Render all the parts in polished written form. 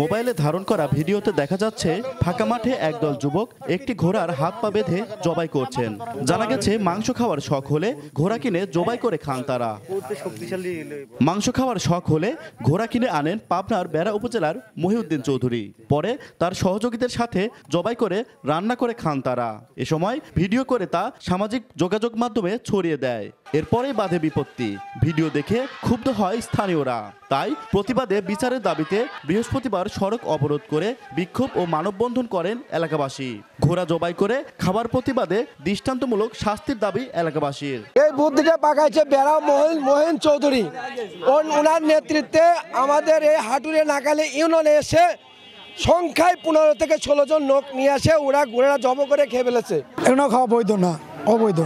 মোবাইলে ধারণ করা ভিডিওতে দেখা যাচ্ছে ফাঁকা মাঠে একদল যুবক একটি ঘোড়ার হাত পা বেঁধে জবাই করছেন। জানা গেছে মাংস খাওয়ার শখ হলে ঘোড়া কিনে জবাই করে খান তারা। মাংস খাওয়ার শখ হলে ঘোড়া কিনে আনেন পাবনার বেড়া উপজেলার মহিউদ্দিন চৌধুরী। পরে তার সহযোগীদের সাথে জবাই করে রান্না করে খান তারা। এ সময় ভিডিও করে তা সামাজিক যোগাযোগ মাধ্যমে ছড়িয়ে দেয়। এরপরেই বাধে বিপত্তি। ভিডিও দেখে ক্ষুব্ধ হয় স্থানীয়রা। তাই প্রতিবাদে বিচারের দাবিতে বৃহস্পতিবার সড়ক অবরোধ করে বিক্ষোভ ও মানববন্ধন করেন এলাকাবাসী। ঘোড়া জবাই করে খাবার প্রতিবাদে দৃষ্টান্তমূলক শাস্তির দাবি এলাকাবাসীর। এই বুদ্ধিটা পাকাইছে বেড়া মহিন চৌধুরী। ওনার নেতৃত্বে আমাদের এই হাটুরে নাকালে ইউনিয়নে এসে সংখ্যায় 15 থেকে 16 জন লোক নিয়ে আসে। ওরা ঘোড়া জব করে খেয়ে ফেলেছে। এগুলো খাওয়া বৈধ না, অবৈধ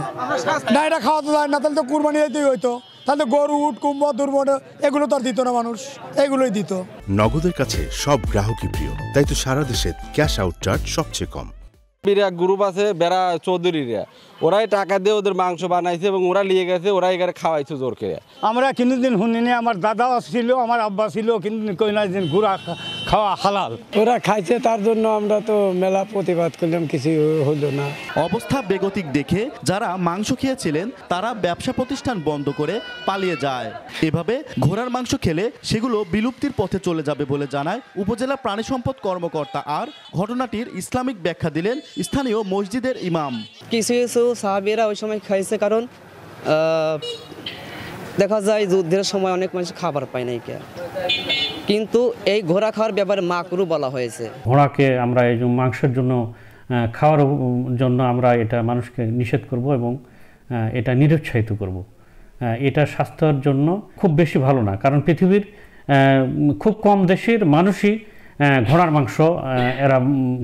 না। এটা খাওয়া তো যায় না, তাহলে তো কুরবানি দিতেই হইতো। তাহলে গরু, উট, কুম্ভ, দুর্বল এগুলো তো আর দিত না মানুষ, এগুলোই দিত। নগদের কাছে সব গ্রাহকই প্রিয়, তাই তো সারা দেশে ক্যাশ আউট চার্জ সবচেয়ে কম। গ্রুপ আছে বেড়া চৌধুরীরা, ওরাই টাকা দিয়ে ওদের মাংস বানাইছে এবং ওরা নিয়ে গেছে, ওরা এখানে খাওয়াইছে জোর করে। আমরা কোনোদিন শুনিনি, আমার দাদাও ছিল, আমার আব্বা ছিল, কিন্তু কোনোদিন ঘোড়া খাওয়া হালাল। ওরা খাইছে, তার জন্য আমরা তো মেলা প্রতিবাদ করলাম, কিছু হলো না। অবস্থা বেগতিক দেখে যারা মাংস খেয়েছিলেন তারা ব্যবসা প্রতিষ্ঠান বন্ধ করে পালিয়ে যায়। এভাবে ঘোড়ার মাংস খেলে সেগুলো বিলুপ্তির পথে চলে যাবে বলে জানায় উপজেলা প্রাণী সম্পদ কর্মকর্তা। আর ঘটনাটির ইসলামিক ব্যাখ্যা দিলেন স্থানীয় মসজিদের ইমাম। কিছু কিছু সাহাবীরা ওই সময় খাইছে, কারণ দেখা যায় যুদ্ধের সময় অনেক মানুষ খাবার পায় নাই, কিন্তু এই ঘোড়া খাওয়ার ব্যাপারে মাকরু বলা হয়েছে। ঘোড়াকে আমরা এই মাংসের জন্য খাওয়ার জন্য আমরা এটা মানুষকে নিষেধ করব এবং এটা নিরুৎসাহিত করব। এটা স্বাস্থ্যের জন্য খুব বেশি ভালো না, কারণ পৃথিবীর খুব কম দেশের মানুষই ঘোড়ার মাংস এরা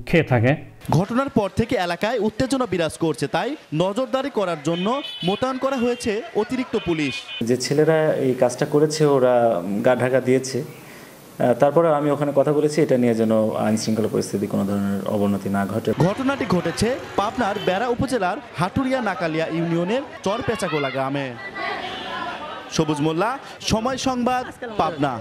খেয়ে থাকে। ঘটনার পর থেকে এলাকায় উত্তেজনা বিরাজ করছে, তাই নজরদারি করার জন্য মোতায়েন করা হয়েছে অতিরিক্ত পুলিশ। যে ছেলেরা এই কাজটা করেছে ওরা গা ঢাকা দিয়েছে। তারপরে আমি ওখানে কথা বলেছি এটা নিয়ে যেন আইন শৃঙ্খলা পরিস্থিতি কোনো ধরনের অবনতি না ঘটে। ঘটনাটি ঘটেছে পাবনার বেড়া উপজেলার হাটুরিয়া নাকালিয়া ইউনিয়নের চরপেচাগোলা গ্রামে। সবুজ মোল্লা, সময় সংবাদ, পাবনা।